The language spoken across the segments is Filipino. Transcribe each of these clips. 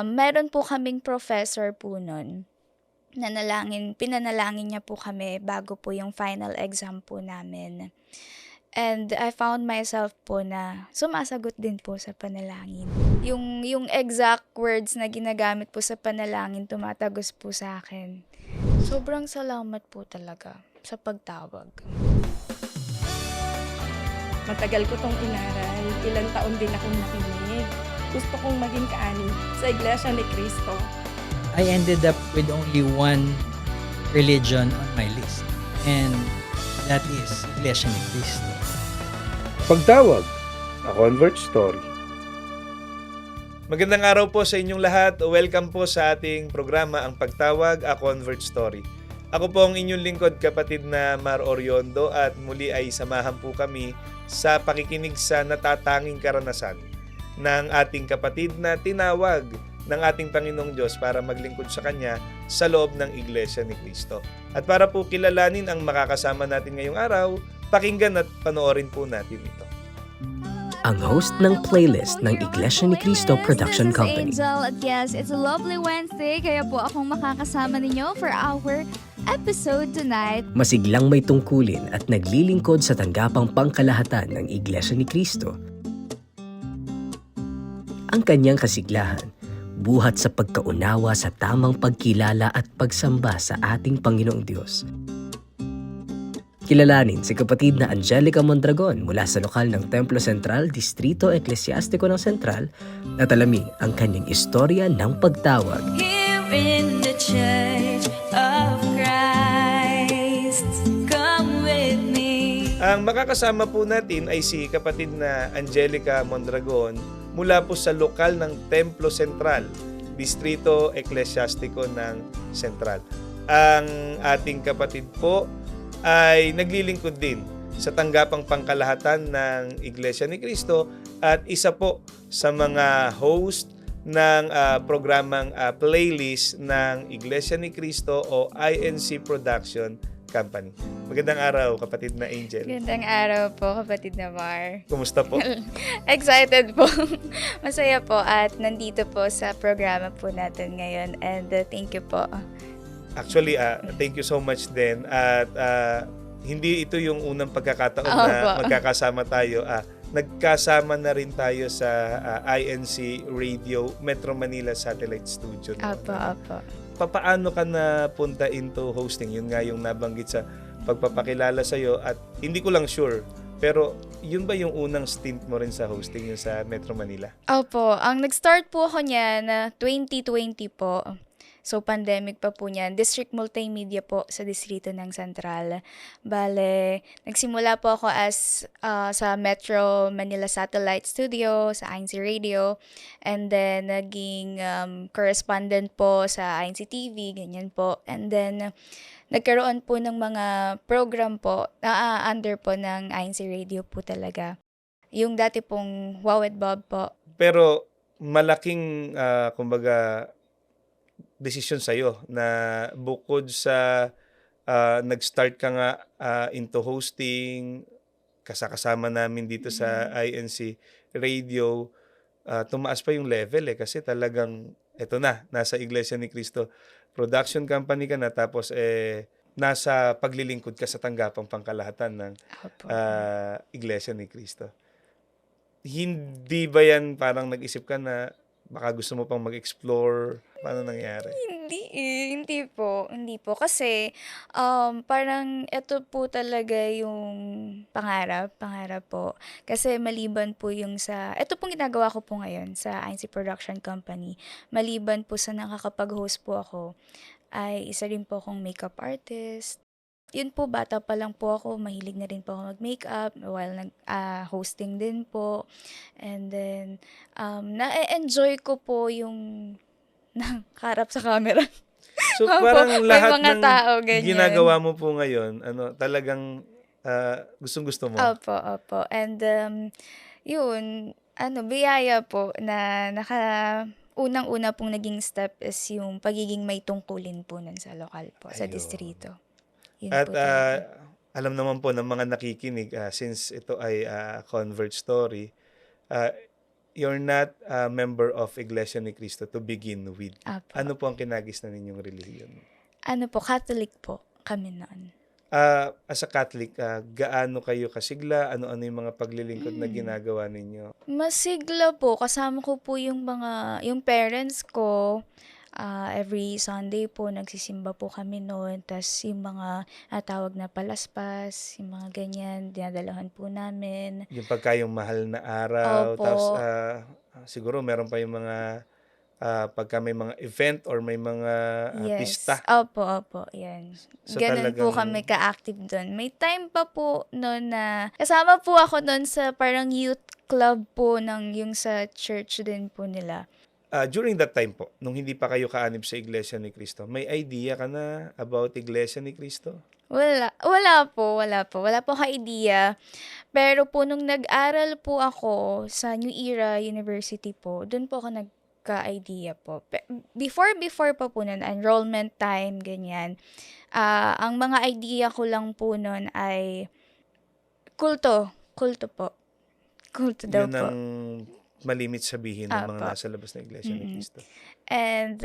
Meron po kaming professor po nun, pinanalangin niya po kami bago po yung final exam po namin. And I found myself po na sumasagot din po sa panalangin. Yung exact words na ginagamit po sa panalangin tumatagos po sa akin. Sobrang salamat po talaga sa pagtawag. Matagal ko 'tong inaral, ilang taon din akong nakinig. Gusto kong maging kaani sa Iglesia ni Cristo. I ended up with only one religion on my list, and that is Iglesia ni Cristo. Pagtawag, a convert story. Magandang araw po sa inyong lahat. Welcome po sa ating programa, Ang Pagtawag, A Convert Story. Ako po ang inyong lingkod, kapatid na Mar Oriondo, at muli ay samahan po kami sa pakikinig sa natatanging karanasan ng ating kapatid na tinawag ng ating Panginoong Diyos para maglingkod sa Kanya sa loob ng Iglesia ni Cristo. At para po kilalanin ang makakasama natin ngayong araw, pakinggan at panoorin po natin ito. Ang host ng playlist ng Iglesia ni Cristo Production Company. This is Angel at yes, it's a lovely Wednesday kaya po akong makakasama ninyo for our episode tonight. Masiglang may tungkulin at naglilingkod sa tanggapang pangkalahatan ng Iglesia ni Cristo. Ang kanyang kasiglahan, buhat sa pagkaunawa sa tamang pagkilala at pagsamba sa ating Panginoong Diyos. Kilalanin si kapatid na Angelica Mondragon mula sa lokal ng Templo Central, Distrito Eklesiastiko ng Central, at alamin ang kanyang istorya ng pagtawag. Here in the Church of Christ, come with me. Ang makakasama po natin ay si kapatid na Angelica Mondragon mula po sa lokal ng Templo Central, Distrito Eklesiastiko ng Central. Ang ating kapatid po ay naglilingkod din sa tanggapang pangkalahatan ng Iglesia ni Cristo at isa po sa mga host ng programang playlist ng Iglesia ni Cristo o INC Production Company. Magandang araw, kapatid na Angel. Magandang araw po, kapatid na Mar. Kumusta po? Excited po. Masaya po at nandito po sa programa po natin ngayon and thank you po. Actually, thank you so much din. At hindi ito yung unang pagkakataon na magkakasama tayo. Nagkasama na rin tayo sa INC Radio Metro Manila Satellite Studio. Apo. Paano ka na punta into hosting? Yun nga yung nabanggit sa pagpapakilala sa'yo. At hindi ko lang sure, pero yun ba yung unang stint mo rin sa hosting yun sa Metro Manila? Opo, ang nag-start po ako niyan 2020 po. So, pandemic pa po niyan. District Multimedia po sa Distrito ng Central. Bale, nagsimula po ako as sa Metro Manila Satellite Studio, sa INC Radio. And then, naging correspondent po sa INC TV, ganyan po. And then, nagkaroon po ng mga program po na under po ng INC Radio po talaga. Yung dati pong Wow with Bob po. Pero malaking, kumbaga, desisyon sa'yo na bukod sa nag-start ka nga into hosting, kasama namin dito sa INC Radio, tumaas pa yung level kasi talagang eto na, nasa Iglesia ni Cristo Production Company ka na, tapos nasa paglilingkod ka sa tanggapang pangkalahatan ng Iglesia ni Cristo. Hindi ba yan parang nag-isip ka na baka gusto mo pang mag-explore? Paano nangyari? Hindi po. Kasi, parang ito po talaga yung pangarap po. Kasi maliban po yung ito pong ginagawa ko po ngayon sa INC Production Company, maliban po sa nakakapag-host po ako, ay isa rin po akong makeup artist. Yun po, bata pa lang po ako, mahilig na rin po ako mag-makeup while hosting din po. And then, na-enjoy ko po yung nakaharap sa camera. So parang lahat mga ng tao, ganyan. ginagawa mo po ngayon, talagang gustong-gusto mo? Opo. And yun, biyaya po na unang-una pong naging step is yung pagiging may tungkulin po nun sa lokal po, sa Ayun. distrito. Yun At po talaga. alam naman po ng mga nakikinig, since ito ay convert story, you're not a member of Iglesia ni Cristo to begin with. Apo. Ano po ang kinagis na ninyong relihiyon? Ano po, Catholic po kami noon. As a Catholic, gaano kayo kasigla? Ano-ano yung mga paglilingkod na ginagawa ninyo? Masigla po, kasama ko po yung parents ko. Every Sunday po, nagsisimba po kami noon. Tapos yung mga tawag na palaspas, yung mga ganyan, dinadalahan po namin. Yung pagkayong mahal na araw, Opo. tapos siguro meron pa yung mga pagka may mga event or may mga pista. Opo, yan. So, Ganun po talagang- kami ka-active doon. May time pa po noon na kasama po ako doon sa parang youth club po yung sa church din po nila. During that time po, nung hindi pa kayo kaanib sa Iglesia ni Cristo, may idea ka na about Iglesia ni Cristo? Wala po. Wala po ka-idea. Pero po nung nag-aral po ako sa New Era University po, doon po ako nagka-idea po. Before pa po nun, enrollment time, ganyan. Ang mga idea ko lang po nun ay kulto. Kulto po. Kulto daw Yun po. ang malimit sabihin ng mga Apo. nasa labas ng Iglesia ni Cristo. And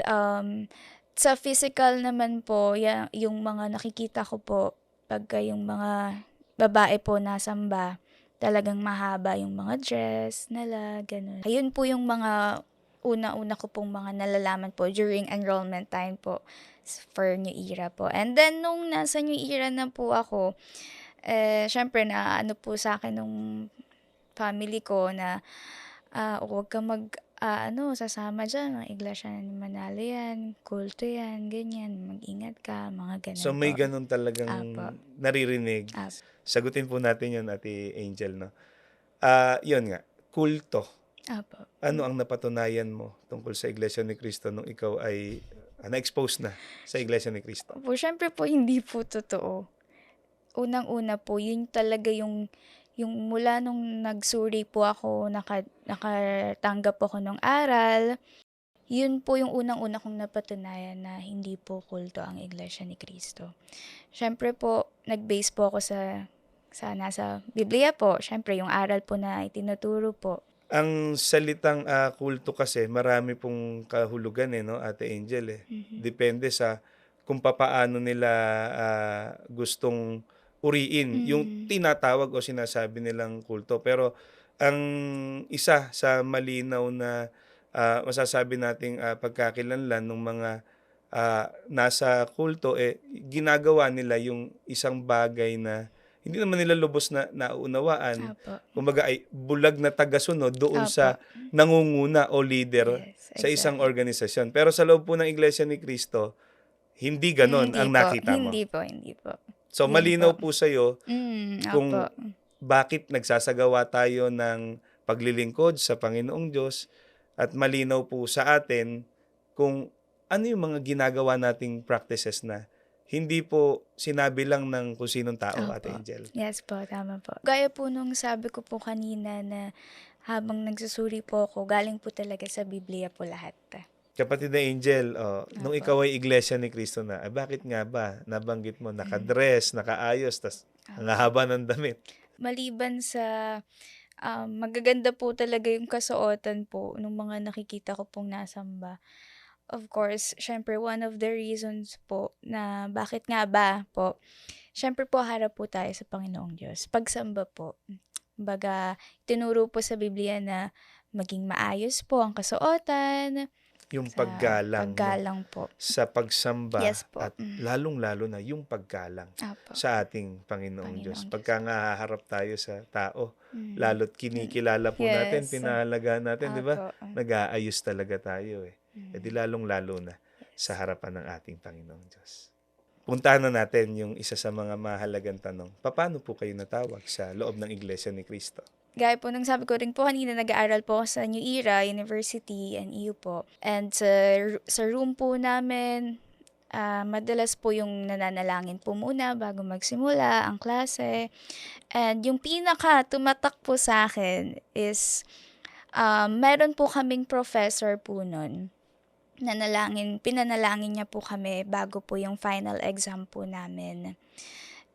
sa physical naman po, yung mga nakikita ko po, pagka yung mga babae po nasamba, talagang mahaba yung mga dress nila, ganun. Ayun po yung mga una-una ko pong mga nalalaman po during enrollment time po for New Era po. And then, nung nasa New Era na po ako, syempre na ano po sa akin nung family ko na huwag ka sasama dyan, mga iglesia ni Manalo yan, kulto yan, ganyan, mag-ingat ka, mga ganun So may po. ganun talagang Apo. naririnig. Apo. Sagutin po natin yun, Ate Angel, no? Yun nga, kulto. Apo. Ano ang napatunayan mo tungkol sa Iglesia ni Cristo nung ikaw ay na-expose na sa Iglesia ni Cristo? Po, syempre po, hindi po totoo. Unang-una po, yun talaga yung mula nung nagsuri po ako, nakatanggap ako ng aral, yun po yung unang-una kong napatunayan na hindi po kulto ang Iglesia ni Cristo. Syempre po, nag-base po ako sa nasa Biblia po. Syempre, yung aral po na itinuturo po. Ang salitang kulto kasi, marami pong kahulugan no, Ate Angel Depende sa kung papaano nila gustong uriin yung tinatawag o sinasabi nilang kulto. Pero ang isa sa malinaw na masasabi nating pagkakilanlan ng mga nasa kulto, ginagawa nila yung isang bagay na hindi naman nila lubos na naunawaan. Apo. Kumbaga ay bulag na tagasunod doon Apo. sa nangunguna o leader Yes, sa isang exactly. organisasyon. Pero sa loob po ng Iglesia ni Cristo, hindi ganon ang nakita mo. Hindi po. So Yun malinaw po. po sa'yo kung Opo. bakit nagsasagawa tayo ng paglilingkod sa Panginoong Diyos at malinaw po sa atin kung ano yung mga ginagawa nating practices na hindi po sinabi lang ng kung sinong tao, Opo. Ate Angel. Yes po, tama po. Gaya po nung sabi ko po kanina na habang nagsusuri po ako, galing po talaga sa Biblia po lahat. Kapatid na Angel, nung Opo. ikaw ay Iglesia ni Cristo na, bakit nga ba nabanggit mo, nakadress, nakaayos, tas ang haba ng damit? Maliban sa magaganda po talaga yung kasuotan po nung mga nakikita ko pong nasamba. Of course, syempre one of the reasons po na bakit nga ba po, syempre po harap po tayo sa Panginoong Diyos. Pagsamba po, baga tinuro po sa Biblia na maging maayos po ang kasuotan, Yung sa paggalang, no? paggalang po. Sa pagsamba Yes po. at lalong-lalo na yung paggalang Apo. sa ating Panginoong Diyos. Diyos. Pagka nga haharap tayo sa tao, Mm. lalo't kinikilala po Yes. natin, pinahalagaan natin, di ba? Apo. Nag-aayos talaga tayo Mm. E di lalong-lalo na sa harapan ng ating Panginoong Diyos. Puntahan na natin yung isa sa mga mahalagang tanong. Paano po kayo natawag sa loob ng Iglesia ni Cristo? Gaya po nung sabi ko rin po kanina, nag-aaral po ako sa New Era University and EU po. And sa room po namin, madalas po yung nananalangin po muna bago magsimula ang klase. And yung pinaka tumatak po sa akin is, meron po kaming professor po nun. Pinanalangin niya po kami bago po yung final exam po namin.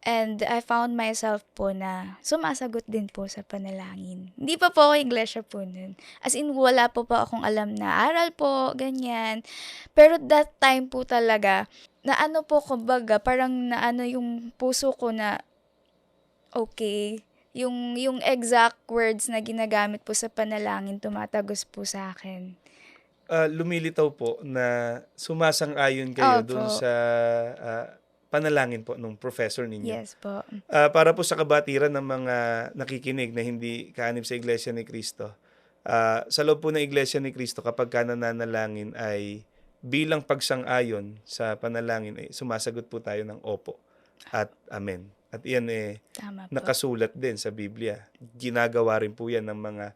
And I found myself po na sumasagot din po sa panalangin. Hindi pa po ako iglesia po nun. As in, wala po akong alam na aral po, ganyan. Pero that time po talaga, na ano po, kumbaga, parang naano yung puso ko na, okay, yung exact words na ginagamit po sa panalangin, tumatagos po sa akin. Lumilitaw po na sumasang-ayon kayo dun Opo. sa panalangin po nung professor ninyo. Yes po. Para po sa kabatiran ng mga nakikinig na hindi kaanib sa Iglesia ni Cristo, sa loob po ng Iglesia ni Cristo, kapag ka nananalangin ay bilang pagsang-ayon sa panalangin, ay sumasagot po tayo ng opo at amen. At iyan Tama po. nakasulat din sa Biblia. Ginagawa rin po yan ng mga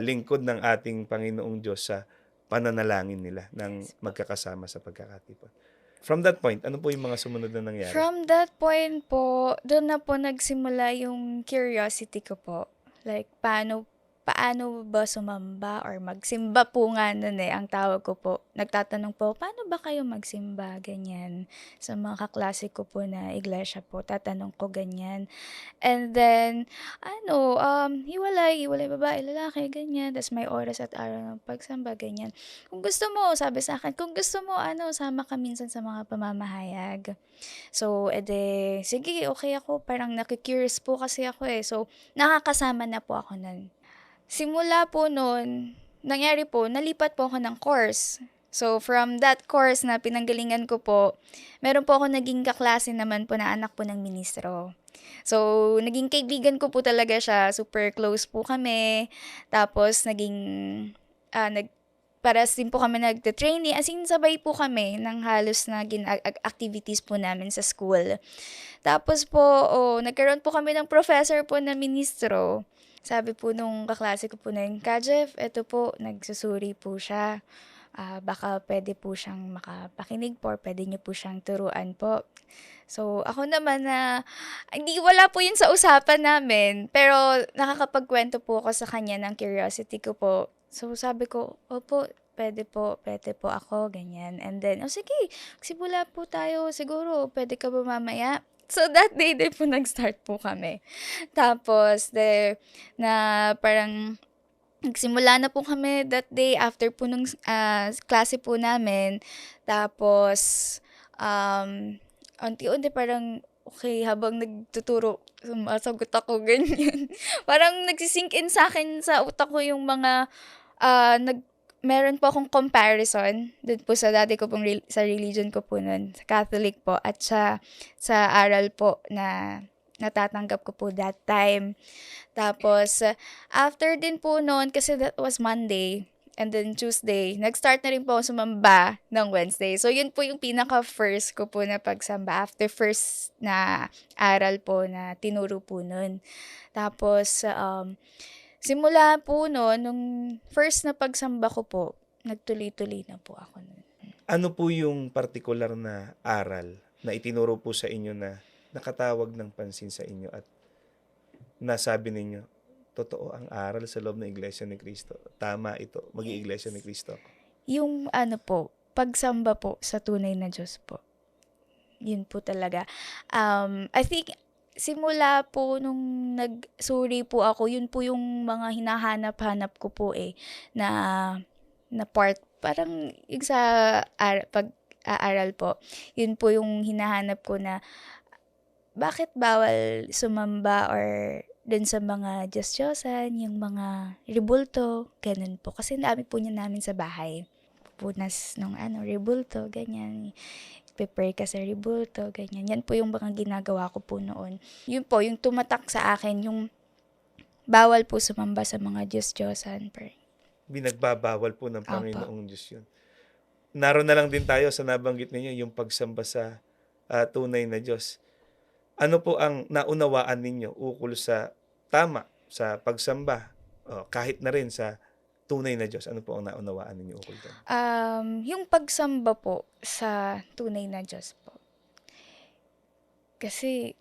lingkod ng ating Panginoong Diyos sa pananalangin nila ng magkakasama sa pagkakatipon. From that point, ano po yung mga sumunod na nangyari? From that point po, doon na po nagsimula yung curiosity ko po. Like, paano ba sumamba or magsimba po nga nun ang tawag ko po. Nagtatanong po, paano ba kayo magsimba? Ganyan. Sa mga kaklase ko po na iglesia po, tatanong ko ganyan. And then, hiwalay babae, lalaki, ganyan. Tapos may oras at araw ng pagsamba, ganyan. Kung gusto mo, sabi sa akin, kung gusto mo, sama ka minsan sa mga pamamahayag. So, sige, okay ako. Parang nakikurious po kasi ako So, nakakasama na po ako nun. Simula po nun, nangyari po, nalipat po ako ng course. So, from that course na pinanggalingan ko po, meron po ako naging kaklase naman po na anak po ng ministro. So, naging kaibigan ko po talaga siya. Super close po kami. Tapos, paras din po kami nagte-training. As in, sabay po kami ng halos na activities po namin sa school. Tapos po, nagkaroon po kami ng professor po na ministro. Sabi po nung kaklase ko po na yun, Ka-Jeff, eto po, nagsusuri po siya. Baka pwede po siyang makapakinig po or pwede niyo po siyang turuan po. So, ako naman wala po yun sa usapan namin, pero nakakapagkwento po ako sa kanya ng curiosity ko po. So, sabi ko, opo, pwede po ako, ganyan. And then, sige, simula po tayo, siguro, pwede ka ba mamaya? So, that day din po nag-start po kami. Tapos, na parang, nagsimula na po kami that day after po nung klase po namin. Tapos, unti-unti parang, okay, habang nagtuturo, sumasagot ako, ganyan. Parang nagsisink in sa akin sa utak ko yung mga, meron po akong comparison dun po sa dati ko pong sa religion ko po nun, sa Catholic po, at sa aral po na natatanggap ko po that time. Tapos, after din po noon, kasi that was Monday, and then Tuesday, nag-start na rin po ako sumamba ng Wednesday. So, yun po yung pinaka-first ko po na pagsamba after first na aral po na tinuro po nun. Tapos, simula po nung first na pagsamba ko po, nagtuloy-tuloy na po ako nun. Ano po yung partikular na aral na itinuro po sa inyo na nakatawag ng pansin sa inyo at nasabi ninyo, totoo ang aral sa loob ng Iglesia ni Cristo. Tama ito, mag-i-Iglesia ni Cristo ako. Yung pagsamba po sa tunay na Diyos po. Yun po talaga. I think, simula po nung nagsuri po ako, yun po yung mga hinahanap-hanap ko po na part. Parang yung sa pag-aaral po, yun po yung hinahanap ko na bakit bawal sumamba or dun sa mga Diyos-Diyosan, yung mga ribulto, ganun po. Kasi dami po niya namin sa bahay. Punas nung ribulto, ganyan. Prepare ka sa ribulto, ganyan. Yan po yung mga ginagawa ko po noon. Yun po, yung tumatak sa akin, yung bawal po sumamba sa mga Diyos-Diyosan. Binagbabawal po ng Opo. Panginoong Diyos yun. Naroon na lang din tayo sa nabanggit ninyo, yung pagsamba sa tunay na Diyos. Ano po ang naunawaan ninyo ukol sa tama sa pagsamba, kahit na rin sa tunay na Diyos? Ano po ang naunawaan ninyo ukol doon? Yung pagsamba po sa tunay na Diyos po. Kasi,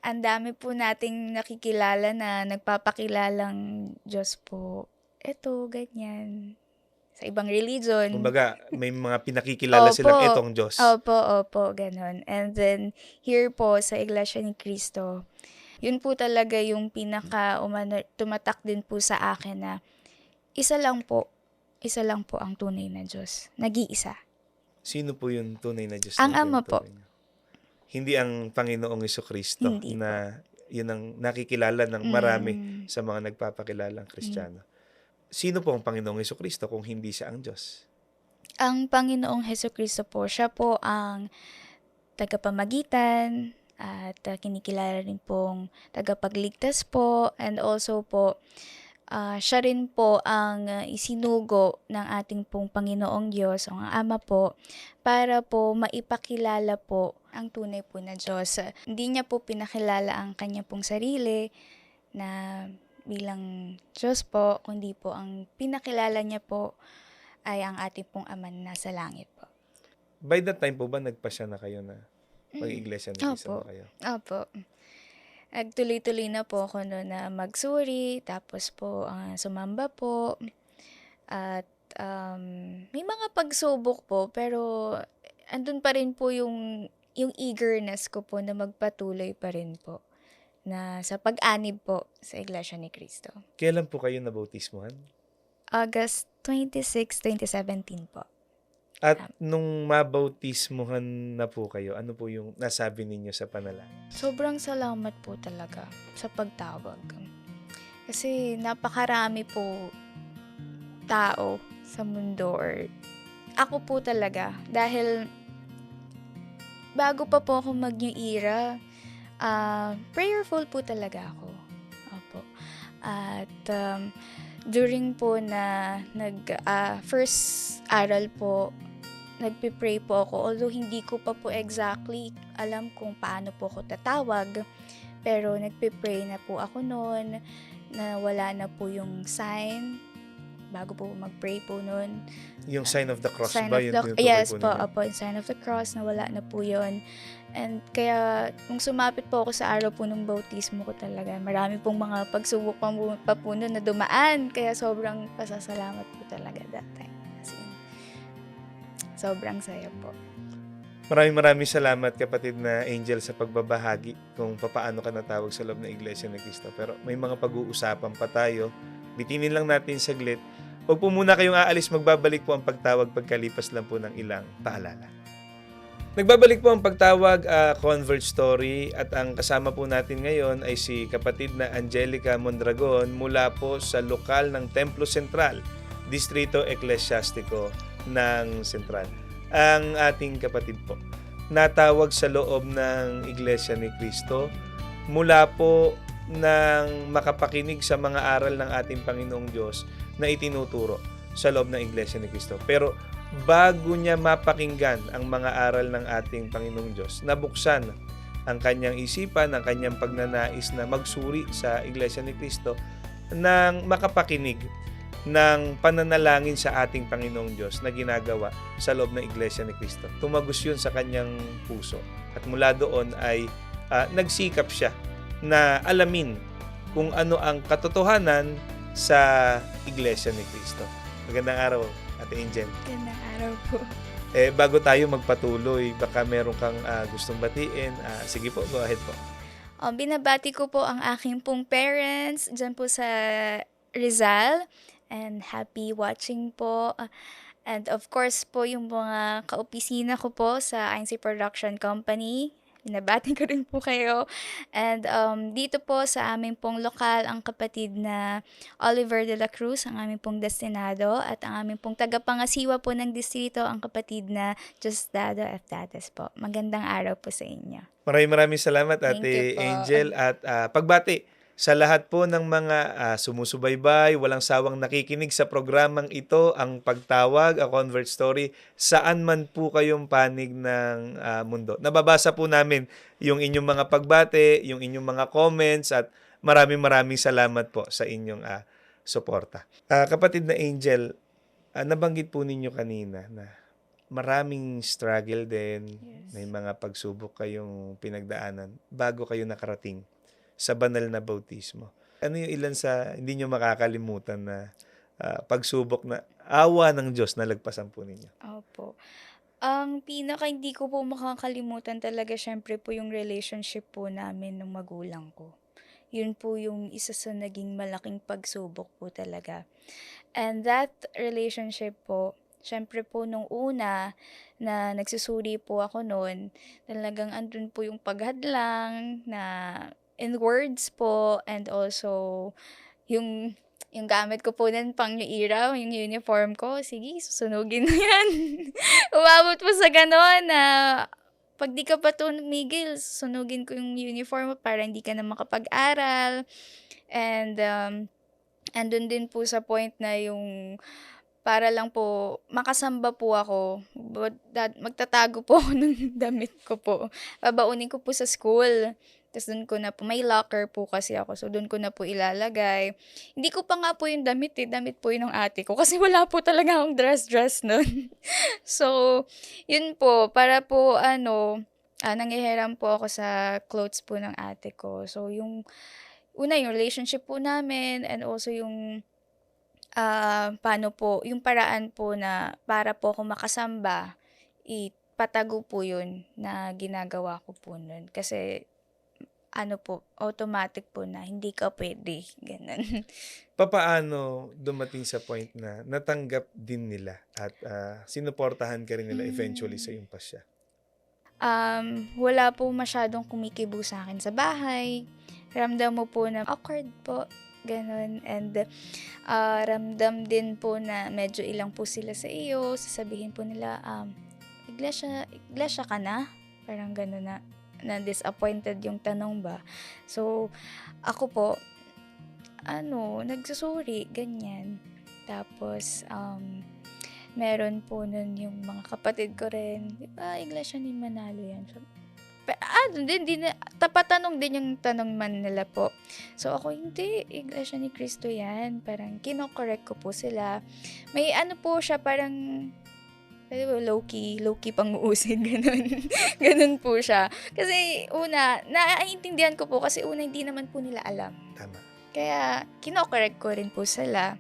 ang dami po nating nakikilala na nagpapakilalang Diyos po. Eto, ganyan. sa ibang religion. Kumbaga, may mga pinakikilala silang Opo. itong Diyos. Opo, gano'n. And then, here po sa Iglesia ni Cristo, yun po talaga yung tumatak din po sa akin na isa lang po ang tunay na Diyos. Nag-iisa. Sino po yung tunay na Diyos? Ang na Ama po. tinutukoy niyo? Hindi ang Panginoong Jesucristo Hindi na yun ang nakikilala ng marami Mm. sa mga nagpapakilalang Kristiyano. Sino po ang Panginoong Jesucristo kung hindi siya ang Diyos? Ang Panginoong Hesukristo po, siya po ang tagapamagitan at kinikilala rin pong tagapagligtas po, and also po siya rin po ang isinugo ng ating pong Panginoong Diyos o ang Ama po para po maipakilala po ang tunay po na Diyos. Hindi niya po pinakilala ang kanya pong sarili na bilang Diyos po, kundi po ang pinakilala niya po ay ang ating pong Ama na nasa langit po. By that time po ba nagpasya na kayo na mag-iglesia ni Cristo Opo. na kayo? Opo. Nagtuloy-tuloy na po ako no na magsuri, tapos po sumamba po. At may mga pagsubok po, pero andun pa rin po yung eagerness ko po na magpatuloy pa rin po na sa pag-anib po sa Iglesia ni Cristo. Kailan po kayo nabautismuhan? August 26, 2017 po. At nung mabautismuhan na po kayo, ano po yung nasabi ninyo sa panalangin? Sobrang salamat po talaga sa pagtawag. Kasi napakarami po tao sa mundo, or ako po talaga, dahil bago pa po ako mag-New Era, prayerful po talaga ako. Opo. At during po na first aral po, nagpipray po ako. Although hindi ko pa po exactly alam kung paano po ako tatawag, pero nagpipray na po ako noon na wala na po yung sign bago po mag-pray po noon. Yung sign of the cross Sign ba? of Yung the, tinutukoy yes po po, ninyo? apo, yung sign of the cross na wala na po yun. And kaya, nung sumapit po ako sa araw po ng bautismo ko talaga, marami pong mga pagsubok pa po nun na dumaan. Kaya sobrang pasasalamat po talaga that time. As in, sobrang saya po. Maraming salamat kapatid na Angel sa pagbabahagi kung paano ka natawag sa loob ng Iglesia ni Cristo. Pero may mga pag-uusapan pa tayo. Bitinin lang natin saglit. Huwag po muna kayong aalis, magbabalik po ang pagtawag pagkalipas lang po ng ilang paalala. Nagbabalik po ang pagtawag, Convert Story, at ang kasama po natin ngayon ay si kapatid na Angelica Mondragon mula po sa lokal ng Templo Central, Distrito Eclesiastico ng Central. Ang ating kapatid po, natawag sa loob ng Iglesia ni Cristo mula po ng makapakinig sa mga aral ng ating Panginoong Diyos na itinuturo sa loob ng Iglesia ni Cristo. Pero bago niya mapakinggan ang mga aral ng ating Panginoong Diyos, nabuksan ang kanyang isipan, ang kanyang pagnanais na magsuri sa Iglesia ni Cristo nang makapakinig ng pananalangin sa ating Panginoong Diyos na ginagawa sa loob ng Iglesia ni Cristo. Tumagos yun sa kanyang puso. At mula doon ay nagsikap siya na alamin kung ano ang katotohanan sa Iglesia ni Cristo. Magandang araw, Ate Angel. Gandang araw po. Bago tayo magpatuloy, baka meron kang gustong batiin. Sige po, go ahead po. Binabati ko po ang aking pong parents dyan po sa Rizal, and happy watching po. And of course po yung mga kaopisina ko po sa INC Production Company. Binabati ko rin po kayo. And dito po sa aming pong lokal, ang kapatid na Oliver de la Cruz, ang aming pong destinado, at ang aming pong tagapangasiwa po ng distrito, ang kapatid na Diosdado F. Dates po. Magandang araw po sa inyo. Maraming salamat, Thank Ate you po. Angel. At pagbati sa lahat po ng mga sumusubaybay, walang sawang nakikinig sa programang ito, ang Pagtawag, A Convert Story, saan man po kayong panig ng mundo. Nababasa po namin yung inyong mga pagbate, yung inyong mga comments, at maraming salamat po sa inyong suporta. Kapatid na Angel, nabanggit po ninyo kanina na maraming struggle din, Yes. may mga pagsubok kayong pinagdaanan bago kayo nakarating sa banal na bautismo. Ano yung ilan sa hindi nyo makakalimutan na pagsubok na awa ng Diyos nalagpasan po ninyo? Opo. Ang pinaka hindi ko po makakalimutan talaga siyempre po yung relationship po namin nung magulang ko. Yun po yung isa sa naging malaking pagsubok po talaga. And that relationship po, siyempre po nung una na nagsusuri po ako noon, talagang andun po yung paghadlang na in words po and also yung gamit ko po nun pang ilaw, yung uniform ko, sige susunugin mo yan. Umabot po sa gano'n na 'pag di ka pa tumigil susunugin ko yung uniform mo para hindi ka na makapag-aral. And, andun din po sa point na yung para lang po makasamba po ako, magtatago po ako ng damit ko po. Babaunin ko po sa school. Tas dun ko na po may locker po kasi ako, so dun ko na po ilalagay. Hindi ko pa nga po yung damit, damit po yun ng ate ko kasi wala po talaga akong dress nun. So, yun po para po nanghihiram po ako sa clothes po ng ate ko. So, yung una yung relationship po namin and also yung paano po, yung paraan po na para po ako makasamba, ipatago po yun na ginagawa ko po nun. Kasi po, automatic po na hindi ka pwede, ganun. Papaano dumating sa point na natanggap din nila at sinuportahan ka rin nila eventually sa iyong pasya? Wala po masyadong kumikibo sa akin sa bahay. Ramdam mo po na awkward po, ganun. And ramdam din po na medyo ilang po sila sa iyo. Sasabihin po nila, iglesia ka na? Parang ganun na disappointed yung tanong ba. So, ako po, nagsusuri, ganyan. Tapos, meron po nun yung mga kapatid ko rin, di ba, iglesia ni Manalo yan. So, tapatanong din yung tanong man nila po. So, ako, hindi, iglesia ni Cristo yan. Parang, kino-correct ko po sila. May po siya, parang, low-key pang uusin, ganun. Ganun po siya. Kasi, una, naiintindihan ko po kasi una, hindi naman po nila alam. Tama. Kaya, kino-correct ko rin po sila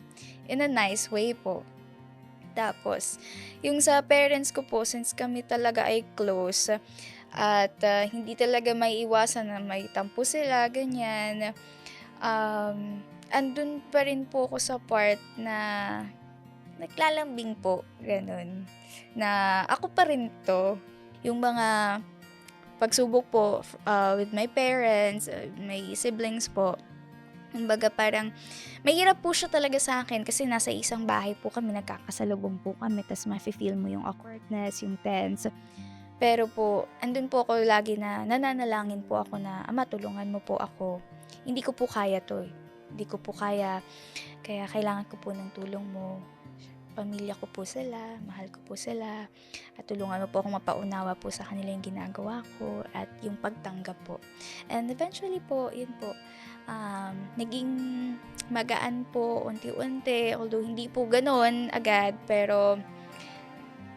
in a nice way po. Tapos, yung sa parents ko po, since kami talaga ay close, at hindi talaga may iwasan na may tampo sila, ganyan, andun pa rin po ako sa part na naglalambing po, ganun. Na ako pa rin to, yung mga pagsubok po with my parents, my siblings po, kumbaga parang mahirap po siya talaga sa akin kasi nasa isang bahay po kami, nagkakasalubong po kami, tas mafe-feel mo yung awkwardness, yung tense. Pero po, andun po ako lagi na nananalangin po ako na, Ama, tulungan mo po ako. Hindi ko po kaya to. Hindi ko po kaya. Kaya kailangan ko po ng tulong mo. Pamilya ko po sila, mahal ko po sila. At tulungan mo po akong mapaunawa po sa kanila yung ginagawa ko at yung pagtanggap po. And eventually po, yun po, naging magaan po unti-unti. Although hindi po ganon agad, pero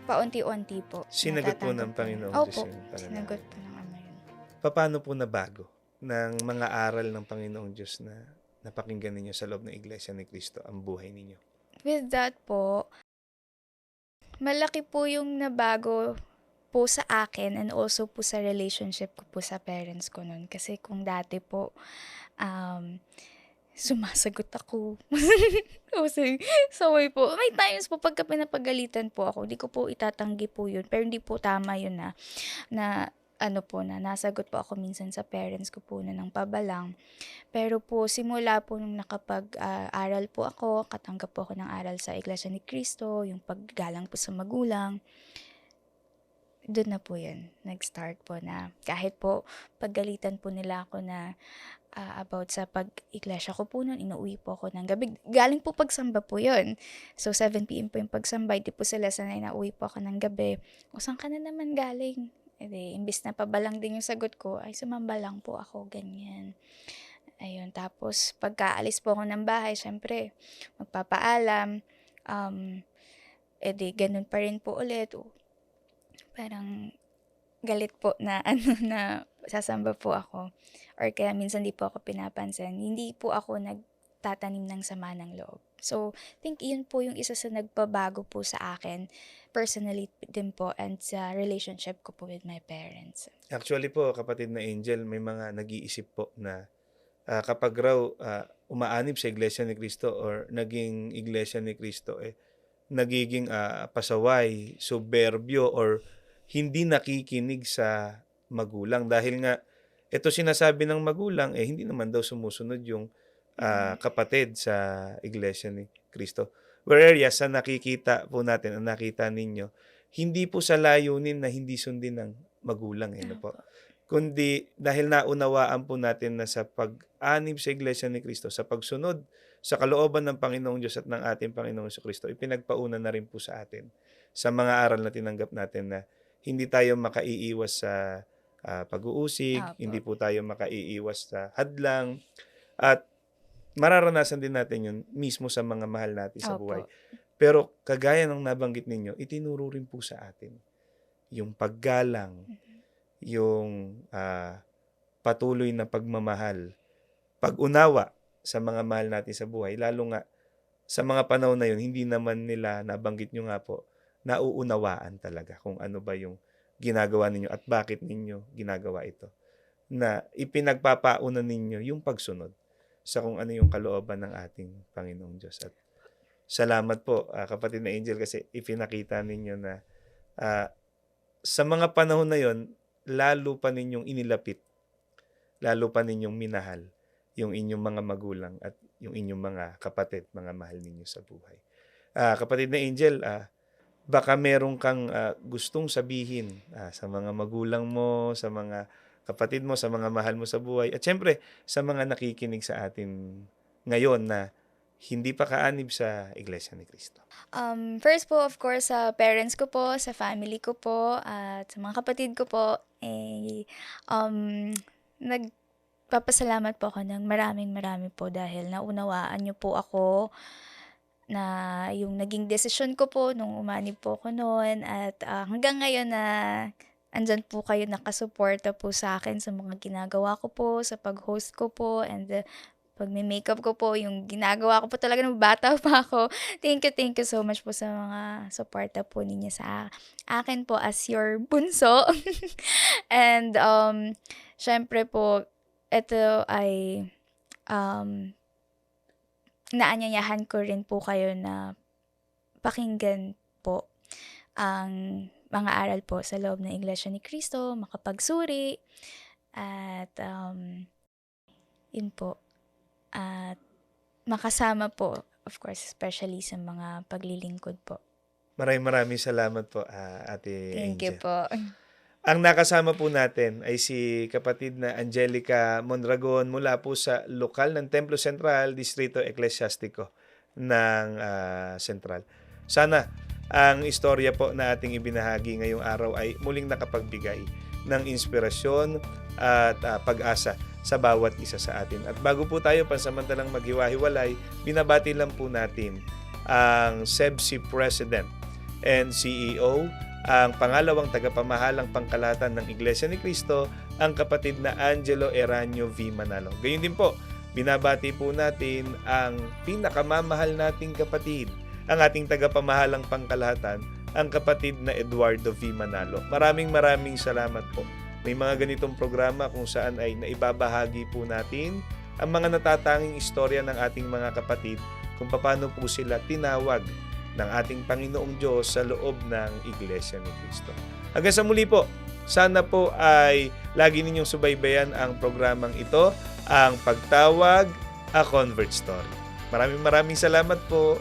paunti-unti po. Sinagot po ng natatanggap Panginoon Opo, Diyos yung panalangin. sinagot po ng Ama yun. Paano po nabago ng mga aral ng Panginoong Diyos na napakinggan ninyo sa loob ng Iglesia ni Cristo ang buhay ninyo? With that po, malaki po yung nabago po sa akin and also po sa relationship ko po sa parents ko nun. Kasi kung dati po, sumasagot ako. Kasi saway po. May times po pagka pinapagalitan po ako, di ko po itatanggi po yun. Pero hindi po tama yun na nasagot po ako minsan sa parents ko po na ng pabalang. Pero po, simula po nung nakapag-aral po ako, katanggap po ako ng aral sa Iglesia ni Cristo, yung paggalang po sa magulang, doon na po yun. Nag-start po na kahit po paggalitan po nila ako na about sa pag-iglesia ko po noon, inuwi po ako ng gabi. Galing po pagsamba po yun. So, 7 p.m. po yung pagsamba. Di po sila sanay na uwi po ako ng gabi. O, saan ka na naman galing? Imbis na pabalang din yung sagot ko, ay sumamba lang po ako, ganyan. Ayun, tapos pagkaalis po ako ng bahay, syempre, magpapaalam. Ganun pa rin po ulit. Parang galit po na na sasamba po ako. Or kaya minsan di po ako pinapansin. Hindi po ako nagtatanim ng sama ng loob. So, I think yun po yung isa sa nagpabago po sa akin personally din po and sa relationship ko po with my parents. Actually po, kapatid na Angel, may mga nag-iisip po na kapag raw umaanib sa Iglesia ni Cristo or naging Iglesia ni Cristo, nagiging pasaway, soberbio, or hindi nakikinig sa magulang. Dahil nga, ito sinasabi ng magulang, hindi naman daw sumusunod yung kapatid sa Iglesia ni Cristo. Whereas sa nakikita po natin, ang nakita ninyo, hindi po sa layunin na hindi sundin ng magulang. No po? Kundi dahil naunawaan po natin na sa pag-anib sa Iglesia ni Cristo, sa pagsunod sa kalooban ng Panginoong Diyos at ng ating Panginoong Kristo, ipinagpauna na rin po sa atin sa mga aral na tinanggap natin na hindi tayo makaiiwas sa pag-uusig, Opo. hindi po tayo makaiiwas sa hadlang, at mararanasan din natin yun mismo sa mga mahal natin sa Opo. buhay. Pero kagaya ng nabanggit ninyo, itinuro rin po sa atin yung paggalang, yung patuloy na pagmamahal, pag-unawa sa mga mahal natin sa buhay. Lalo nga sa mga panahon na yun, hindi naman nila, nabanggit nyo nga po, nauunawaan talaga kung ano ba yung ginagawa ninyo at bakit ninyo ginagawa ito. Na ipinagpapauna ninyo yung pagsunod sa kung ano yung kalooban ng ating Panginoong Diyos. At salamat po, kapatid na Angel, kasi ipinakita ninyo na sa mga panahon na yon, lalo pa ninyong inilapit, lalo pa ninyong minahal yung inyong mga magulang at yung inyong mga kapatid, mga mahal ninyo sa buhay. Kapatid na Angel, baka meron kang gustong sabihin sa mga magulang mo, sa mga kapatid mo, sa mga mahal mo sa buhay, at syempre sa mga nakikinig sa atin ngayon na hindi pa kaanib sa Iglesia ni Cristo. First po, of course, sa parents ko po, sa family ko po, at sa mga kapatid ko po, nagpapasalamat po ako ng maraming po dahil naunawaan niyo po ako na yung naging desisyon ko po nung umanib po ako noon, at hanggang ngayon na andyan po kayo nakasuporta po sa akin sa mga ginagawa ko po, sa pag-host ko po, and pag may makeup ko po, yung ginagawa ko po talaga nung bata pa ako. Thank you so much po sa mga suporta po ninyo sa akin po as your bunso. And syempre po, ito ay naanyayahan ko rin po kayo na pakinggan po ang mga aral po sa loob ng Iglesia ni Cristo, makapagsuri, at yun po. At makasama po, of course, especially sa mga paglilingkod po. Maraming salamat po, Ate Thank Angel. you po. Ang nakasama po natin ay si kapatid na Angelica Mondragon mula po sa lokal ng Templo Central, Distrito Eclesiastico ng Central. Sana ang istorya po na ating ibinahagi ngayong araw ay muling nakapagbigay ng inspirasyon at pag-asa sa bawat isa sa atin. At bago po tayo pansamantalang maghiwa-hiwalay, binabati lang po natin ang SEBSI President and CEO, ang pangalawang tagapamahalang pangkalahatan ng Iglesia ni Cristo, ang kapatid na Angelo Eranio V. Manalo. Gayun din po, binabati po natin ang pinakamamahal nating kapatid, ang ating tagapamahalang pangkalahatan, ang kapatid na Eduardo V. Manalo. Maraming salamat po. May mga ganitong programa kung saan ay naibabahagi po natin ang mga natatanging istorya ng ating mga kapatid kung paano po sila tinawag ng ating Panginoong Diyos sa loob ng Iglesia ni Cristo. Hanggang sa muli po, sana po ay lagi ninyong subaybayan ang programang ito, ang Pagtawag, A Convert Story. Maraming salamat po.